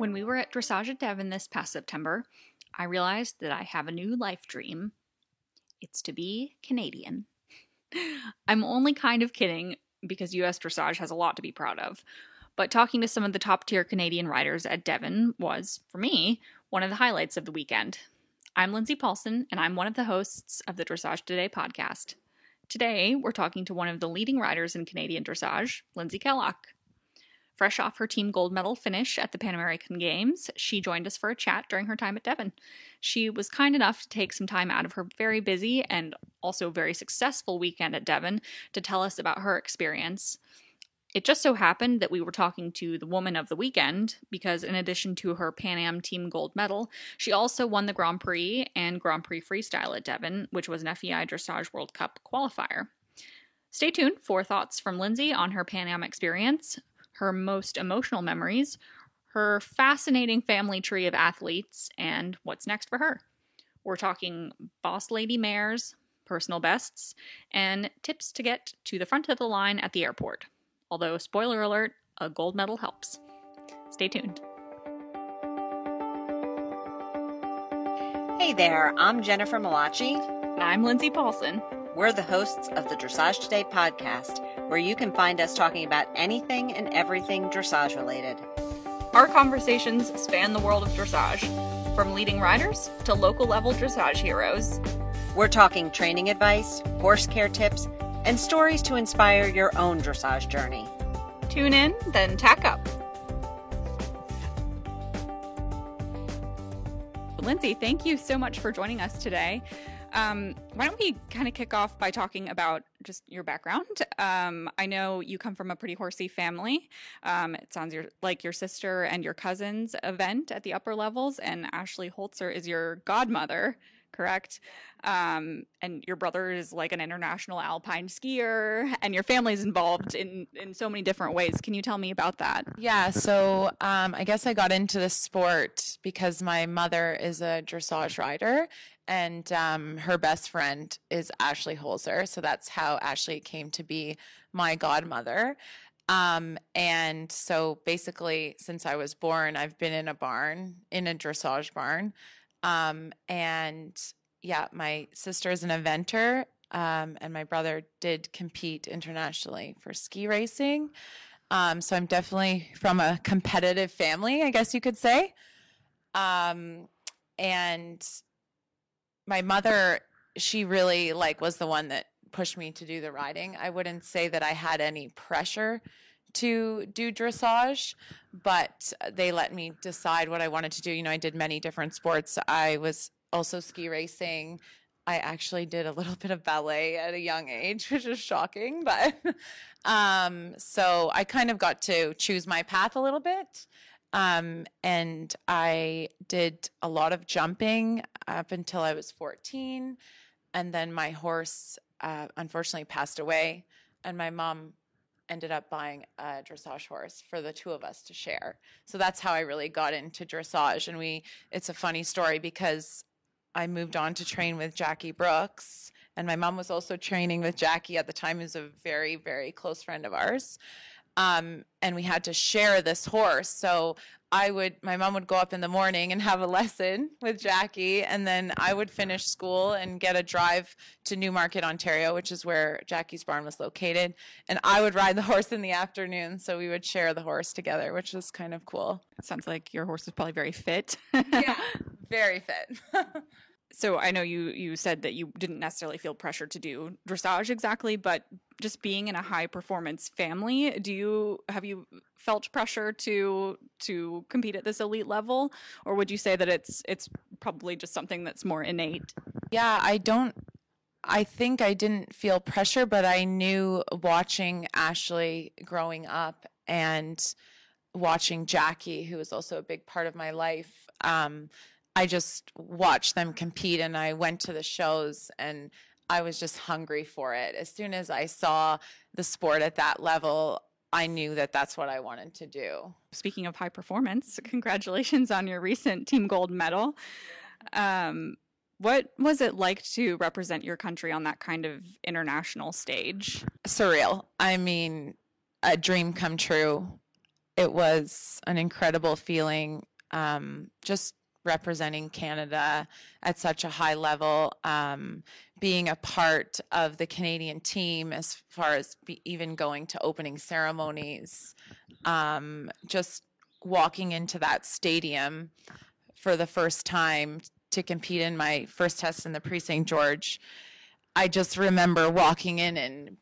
When we were at Dressage at Devon this past September, I realized that I have a new life dream. It's to be Canadian. I'm only kind of kidding because US Dressage has a lot to be proud of. But talking to some of the top tier Canadian riders at Devon was, for me, one of the highlights of the weekend. I'm Lindsay Paulson, and I'm one of the hosts of the Dressage Today podcast. Today, we're talking to one of the leading riders in Canadian dressage, Lindsay Kellock. Fresh off her team gold medal finish at the Pan American Games, she joined us for a chat during her time at Devon. She was kind enough to take some time out of her very busy and also very successful weekend at Devon to tell us about her experience. It just so happened that we were talking to the woman of the weekend because in addition to her Pan Am team gold medal, she also won the Grand Prix and Grand Prix Freestyle at Devon, which was an FEI Dressage World Cup qualifier. Stay tuned for thoughts from Lindsay on her Pan Am experience, her most emotional memories, her fascinating family tree of athletes, and what's next for her. We're talking boss lady mares, personal bests, and tips to get to the front of the line at the airport. Although, spoiler alert, a gold medal helps. Stay tuned. Hey there, I'm Jennifer Malachi. And I'm Lindsay Paulson. We're the hosts of the Dressage Today podcast, where you can find us talking about anything and everything dressage related. Our conversations span the world of dressage, from leading riders to local level dressage heroes. We're talking training advice, horse care tips, and stories to inspire your own dressage journey. Tune in, then tack up. Lindsay, thank you so much for joining us today. Why don't we kind of kick off by talking about just your background? I know you come from a pretty horsey family. It sounds like your sister and your cousin's event at the upper levels, and Ashley Holzer is your godmother, correct? And your brother is like an international alpine skier, and your family's involved in so many different ways. Can you tell me about that? Yeah, so I guess I got into the sport because my mother is a dressage rider, and her best friend is Ashley Holzer. So that's how Ashley came to be my godmother. And so basically, since I was born, I've been in a dressage barn. And yeah, my sister is an eventer, and my brother did compete internationally for ski racing. So I'm definitely from a competitive family, I guess you could say. And my mother, she really was the one that pushed me to do the riding. I wouldn't say that I had any pressure to do dressage, but they let me decide what I wanted to do. You know, I did many different sports. I was also ski racing. I actually did a little bit of ballet at a young age, which is shocking, but so I kind of got to choose my path a little bit. And I did a lot of jumping up until I was 14. And then my horse, unfortunately passed away, and my mom ended up buying a dressage horse for the two of us to share. So that's how I really got into dressage. And it's a funny story because I moved on to train with Jackie Brooks, and my mom was also training with Jackie at the time, who's a very, very close friend of ours. And we had to share this horse. So my mom would go up in the morning and have a lesson with Jackie, and then I would finish school and get a drive to Newmarket, Ontario, which is where Jackie's barn was located. And I would ride the horse in the afternoon. So we would share the horse together, which was kind of cool. It sounds like your horse is probably very fit. Yeah, very fit. So I know you said that you didn't necessarily feel pressure to do dressage exactly, but just being in a high performance family, have you felt pressure to compete at this elite level, or would you say that it's probably just something that's more innate? Yeah, I think I didn't feel pressure, but I knew watching Ashley growing up and watching Jackie, who was also a big part of my life, I just watched them compete, and I went to the shows, and I was just hungry for it. As soon as I saw the sport at that level, I knew that that's what I wanted to do. Speaking of high performance, congratulations on your recent team gold medal. What was it like to represent your country on that kind of international stage? Surreal. I mean, a dream come true. It was an incredible feeling. just representing Canada at such a high level, being a part of the Canadian team as far as even going to opening ceremonies, just walking into that stadium for the first time to compete in my first test in the Prix St. George. I just remember walking in and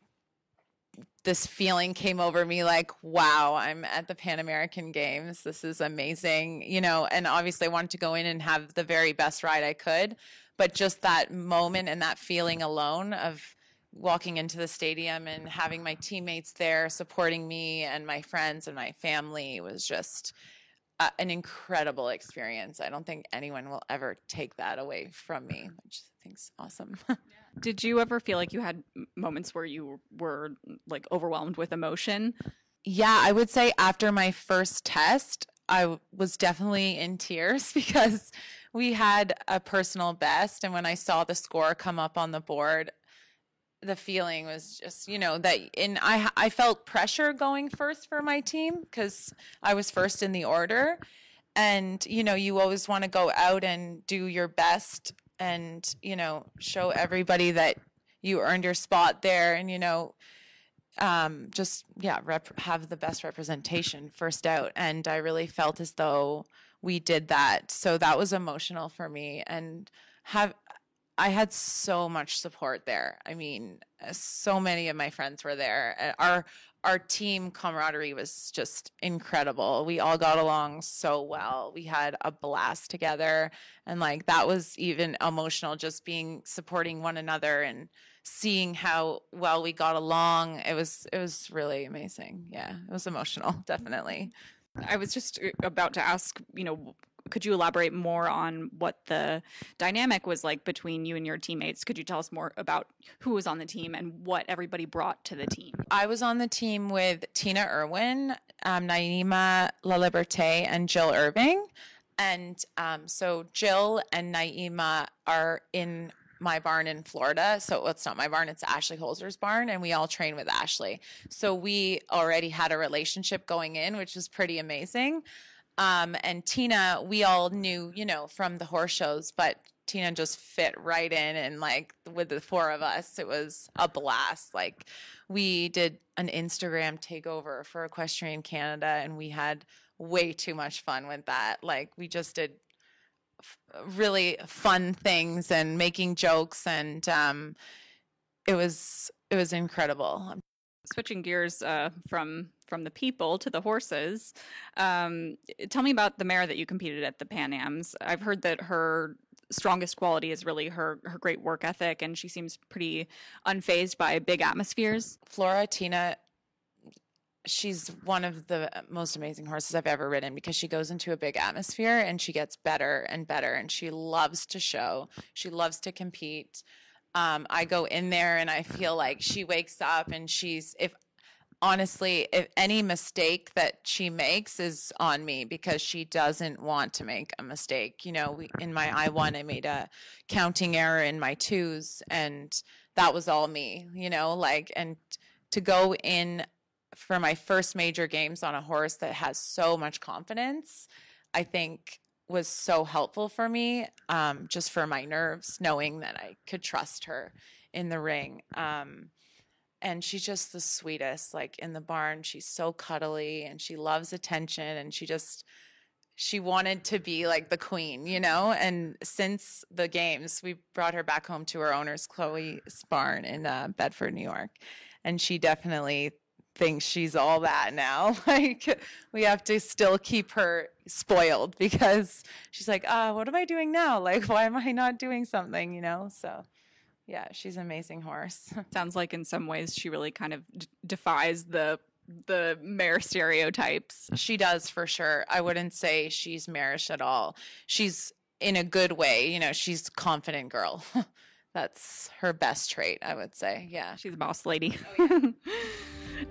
this feeling came over me like, wow, I'm at the Pan American Games. This is amazing, and obviously I wanted to go in and have the very best ride I could. But just that moment and that feeling alone of walking into the stadium and having my teammates there supporting me and my friends and my family was just an incredible experience. I don't think anyone will ever take that away from me, which I think is awesome. Did you ever feel like you had moments where you were like overwhelmed with emotion? Yeah, I would say after my first test, I was definitely in tears because we had a personal best. And when I saw the score come up on the board, the feeling was just, I felt pressure going first for my team because I was first in the order. And, you always want to go out and do your best and, show everybody that you earned your spot there and, have the best representation first out. And I really felt as though we did that. So that was emotional for me, and I had so much support there. I mean, so many of my friends were there. Our team camaraderie was just incredible. We all got along so well. We had a blast together, and that was even emotional, just supporting one another and seeing how well we got along. It was really amazing. Yeah, it was emotional, definitely. I was just about to ask, could you elaborate more on what the dynamic was like between you and your teammates? Could you tell us more about who was on the team and what everybody brought to the team? I was on the team with Tina Irwin, Naima LaLiberte, and Jill Irving. And so Jill and Naima are in my barn in Florida. So it's not my barn, it's Ashley Holzer's barn, and we all train with Ashley. So we already had a relationship going in, which was pretty amazing. And Tina, we all knew, from the horse shows, but Tina just fit right in. And with the four of us, it was a blast. We did an Instagram takeover for Equestrian Canada, and we had way too much fun with that. We just did really fun things and making jokes, and it was incredible. Switching gears from the people to the horses, tell me about the mare that you competed at the Pan Ams. I've heard that her strongest quality is really her great work ethic, and she seems pretty unfazed by big atmospheres. Flora Tina, she's one of the most amazing horses I've ever ridden because she goes into a big atmosphere and she gets better and better, and she loves to show. She loves to compete. I go in there and I feel like she wakes up and if any mistake that she makes is on me because she doesn't want to make a mistake. In my I-1, I made a counting error in my twos, and that was all me, and to go in for my first major games on a horse that has so much confidence, I think was so helpful for me, just for my nerves, knowing that I could trust her in the ring. And she's just the sweetest, in the barn. She's so cuddly and she loves attention, and she wanted to be the queen, and since the games, we brought her back home to her owner's Chloe's barn in Bedford, New York. And she definitely thinks she's all that now. We have to still keep her spoiled because she's like, what am I doing now? Why am I not doing something, So yeah, she's an amazing horse. Sounds like in some ways she really kind of defies the mare stereotypes. She does, for sure. I wouldn't say she's marish at all. She's in a good way, she's a confident girl. That's her best trait, I would say. Yeah. She's a boss lady. Oh, yeah.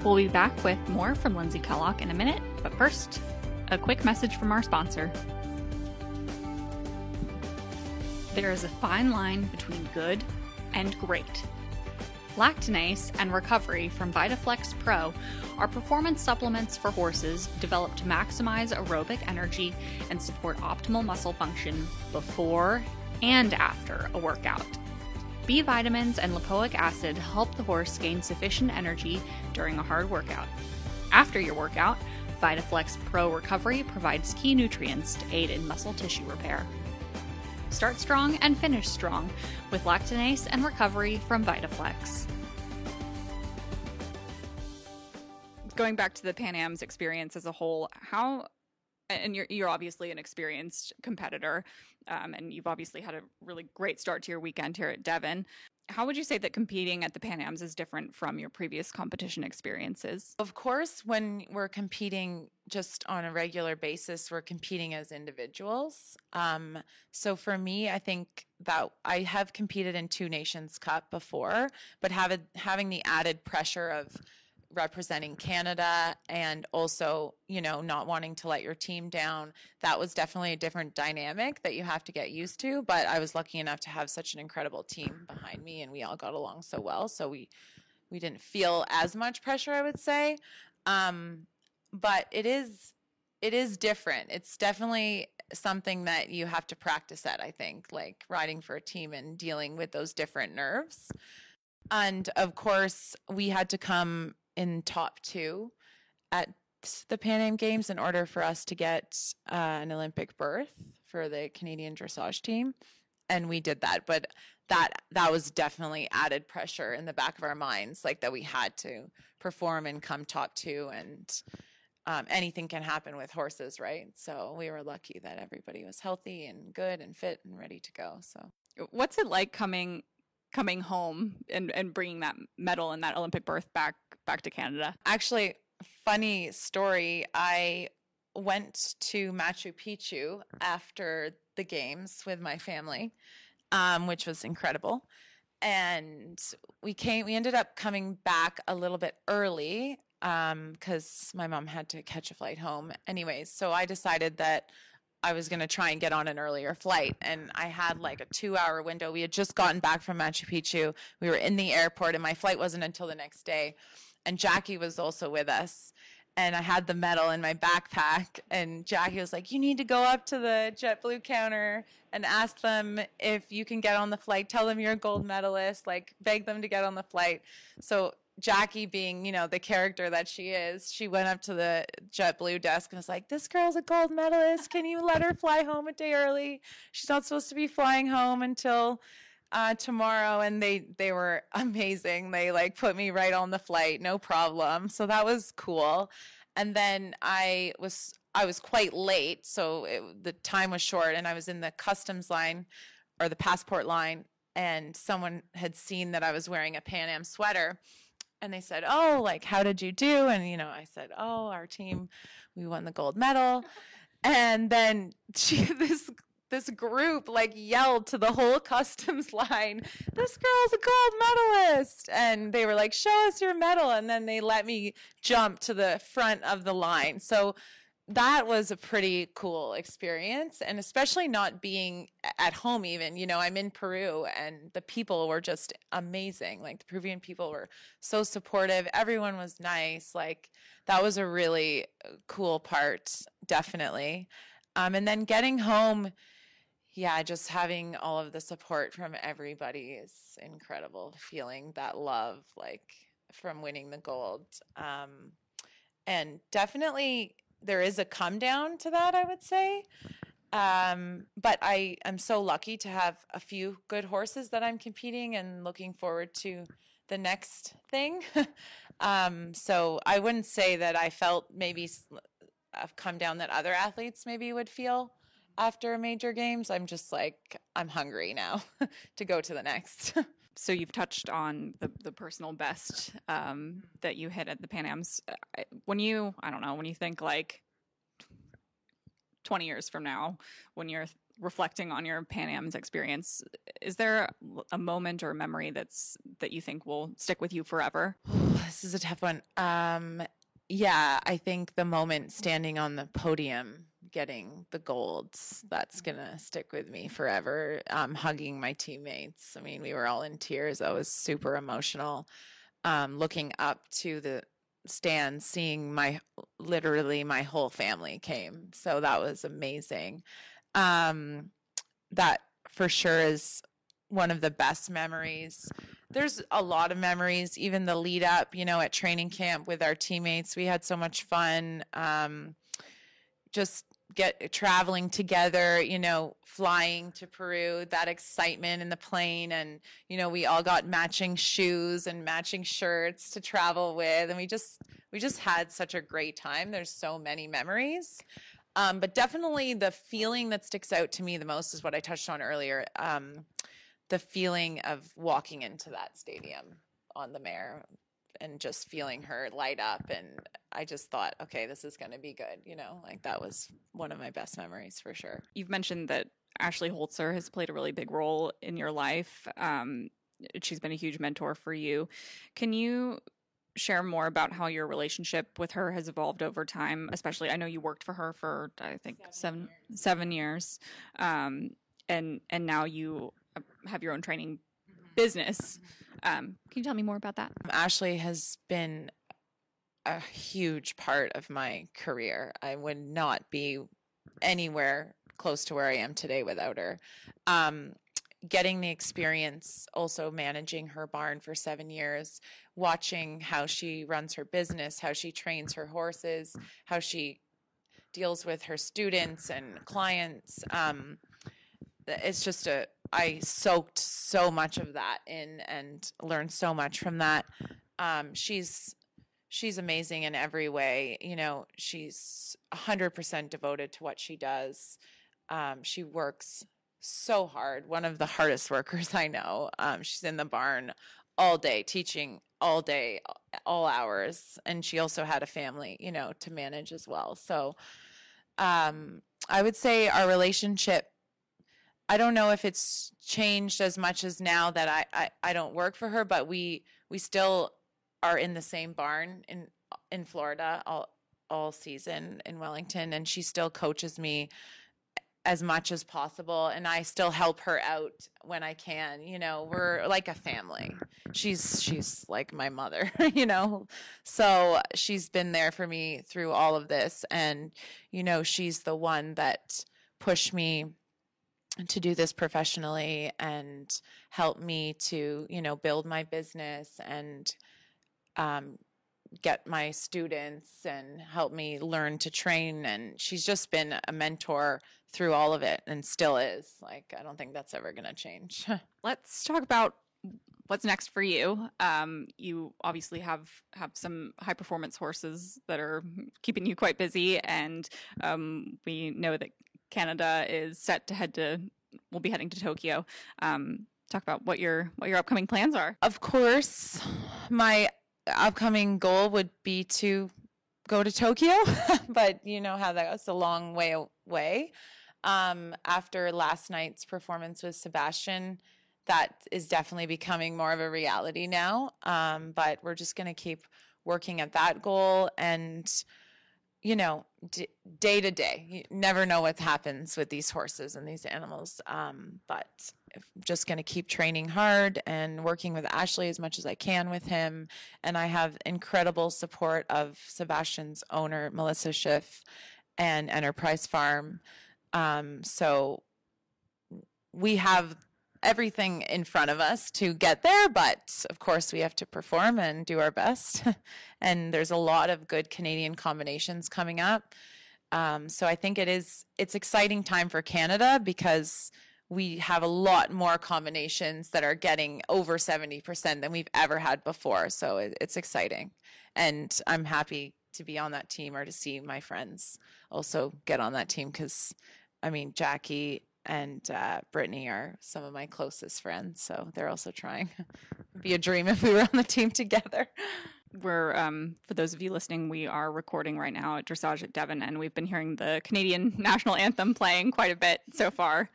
We'll be back with more from Lindsay Kellogg in a minute, but first, a quick message from our sponsor. There is a fine line between good and great. Lactinase and Recovery from VitaFlex Pro are performance supplements for horses developed to maximize aerobic energy and support optimal muscle function before and after a workout. B vitamins and lipoic acid help the horse gain sufficient energy during a hard workout. After your workout, VitaFlex Pro Recovery provides key nutrients to aid in muscle tissue repair. Start strong and finish strong with Lactinase and Recovery from VitaFlex. Going back to the Pan Am's experience as a whole, and you're obviously an experienced competitor, and you've obviously had a really great start to your weekend here at Devon. How would you say that competing at the Pan Am's is different from your previous competition experiences? Of course, when we're competing just on a regular basis, we're competing as individuals. So for me, I think that I have competed in 2 Nations Cup before, but having the added pressure of representing Canada and also, not wanting to let your team down, that was definitely a different dynamic that you have to get used to. But I was lucky enough to have such an incredible team behind me, and we all got along so well. So we didn't feel as much pressure, I would say. But it is different. It's definitely something that you have to practice at, I think, like riding for a team and dealing with those different nerves. And of course, we had to come in top 2 at the Pan Am Games in order for us to get an Olympic berth for the Canadian dressage team. And we did that. But that was definitely added pressure in the back of our minds, like that we had to perform and come top 2. And anything can happen with horses, right? So we were lucky that everybody was healthy and good and fit and ready to go. So what's it like coming home and bringing that medal and that Olympic berth back to Canada? Actually, funny story. I went to Machu Picchu after the games with my family, which was incredible. And we ended up coming back a little bit early because my mom had to catch a flight home. Anyways, so I decided that I was going to try and get on an earlier flight. And I had like a 2-hour window. We had just gotten back from Machu Picchu. We were in the airport and my flight wasn't until the next day. And Jackie was also with us. And I had the medal in my backpack. And Jackie was like, you need to go up to the JetBlue counter and ask them if you can get on the flight. Tell them you're a gold medalist. Like, beg them to get on the flight. So Jackie, being, the character that she is, she went up to the JetBlue desk and was like, this girl's a gold medalist. Can you let her fly home a day early? She's not supposed to be flying home until tomorrow. And they were amazing. They put me right on the flight, no problem. So that was cool. And then I was quite late. So the time was short and I was in the customs line or the passport line. And someone had seen that I was wearing a Pan Am sweater. And they said, oh, how did you do? And, I said, oh, our team, we won the gold medal. And then this group yelled to the whole customs line, this girl's a gold medalist. And they were like, show us your medal. And then they let me jump to the front of the line. So that was a pretty cool experience. And especially not being at home even, I'm in Peru and the people were just amazing. The Peruvian people were so supportive. Everyone was nice. That was a really cool part, definitely. And then getting home, yeah, just having all of the support from everybody is incredible. Feeling that love, from winning the gold. And definitely there is a come down to that, I would say. But I am so lucky to have a few good horses that I'm competing and looking forward to the next thing. So I wouldn't say that I felt maybe a come down that other athletes maybe would feel after major games. I'm just I'm hungry now to go to the next. So you've touched on the personal best that you hit at the Pan Am's. When you think 20 years from now, when you're reflecting on your Pan Am's experience, is there a moment or a memory that you think will stick with you forever? This is a tough one. Yeah, I think the moment standing on the podium getting the golds, that's going to stick with me forever. Hugging my teammates. I mean, we were all in tears. I was super emotional. Looking up to the stands, seeing literally my whole family came. So that was amazing. That for sure is one of the best memories. There's a lot of memories, even the lead up, at training camp with our teammates. We had so much fun. Just traveling together, flying to Peru, that excitement in the plane. And, we all got matching shoes and matching shirts to travel with. And we just had such a great time. There's so many memories. But definitely the feeling that sticks out to me the most is what I touched on earlier. The feeling of walking into that stadium on the mare and just feeling her light up. And I just thought, okay, this is going to be good. That was one of my best memories for sure. You've mentioned that Ashley Holzer has played a really big role in your life. She's been a huge mentor for you. Can you share more about how your relationship with her has evolved over time? Especially, I know you worked for her for, I think, seven years. And now you have your own training business. Can you tell me more about that? Ashley has been a huge part of my career. I would not be anywhere close to where I am today without her. Getting the experience also managing her barn for 7 years, watching how she runs her business, how she trains her horses, how she deals with her students and clients. It's just I soaked so much of that in and learned so much from that. She's amazing in every way. She's 100% devoted to what she does. She works so hard. One of the hardest workers I know. She's in the barn all day, teaching all day, all hours. And she also had a family, to manage as well. So I would say our relationship, I don't know if it's changed as much as now that I don't work for her, but we still are in the same barn in Florida all season in Wellington, and she still coaches me as much as possible, and I still help her out when I can. We're like a family. She's like my mother, So she's been there for me through all of this, and she's the one that pushed me to do this professionally and help me to, build my business and get my students and help me learn to train. And she's just been a mentor through all of it and still is. I don't think that's ever going to change. Let's talk about what's next for you. You obviously have some high performance horses that are keeping you quite busy. And we know that Canada is set to we'll be heading to Tokyo. Talk about what your upcoming plans are. Of course, my upcoming goal would be to go to Tokyo, but you know how that goes, a long way away. After last night's performance with Sebastian, that is definitely becoming more of a reality now. But we're just going to keep working at that goal and day to day. You never know what happens with these horses and these animals. But I'm just going to keep training hard and working with Ashley as much as I can with him. And I have incredible support of Sebastian's owner, Melissa Schiff, and Enterprise Farm. So we have everything in front of us to get there, but of course we have to perform and do our best. And there's a lot of good Canadian combinations coming up. So I think it's exciting time for Canada because we have a lot more combinations that are getting over 70% than we've ever had before. So it's exciting. And I'm happy to be on that team or to see my friends also get on that team because, Jackie and Brittany are some of my closest friends, so they're also trying. It'd be a dream if we were on the team together. We're, for those of you listening, we are recording right now at Dressage at Devon, and we've been hearing the Canadian national anthem playing quite a bit so far.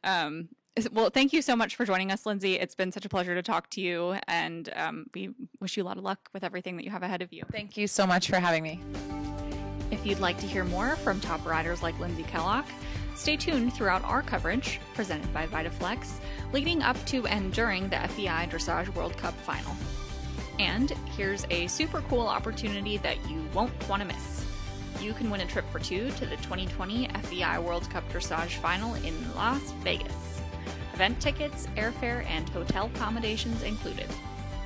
Well, thank you so much for joining us, Lindsay. It's been such a pleasure to talk to you, and we wish you a lot of luck with everything that you have ahead of you. Thank you so much for having me. If you'd like to hear more from top riders like Lindsay Kellogg, stay tuned throughout our coverage, presented by VitaFlex, leading up to and during the FEI Dressage World Cup final. And here's a super cool opportunity that you won't want to miss. You can win a trip for two to the 2020 FEI World Cup Dressage Final in Las Vegas. Event tickets, airfare, and hotel accommodations included.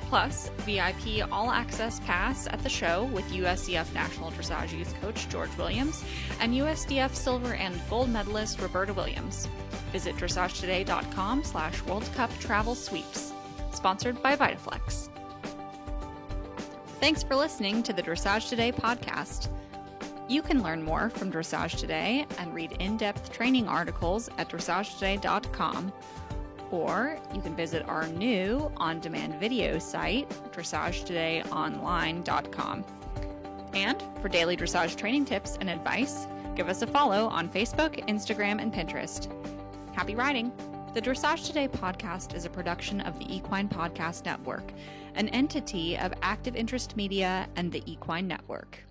Plus, VIP all-access pass at the show with USDF National Dressage Youth Coach George Williams and USDF silver and gold medalist Roberta Williams. Visit dressagetoday.com/World Cup Travel Sweeps. Sponsored by VitaFlex. Thanks for listening to the Dressage Today podcast. You can learn more from Dressage Today and read in-depth training articles at dressagetoday.com. Or you can visit our new on-demand video site, dressagetodayonline.com. And for daily dressage training tips and advice, give us a follow on Facebook, Instagram, and Pinterest. Happy riding! The Dressage Today podcast is a production of the Equine Podcast Network, an entity of Active Interest Media and the Equine Network.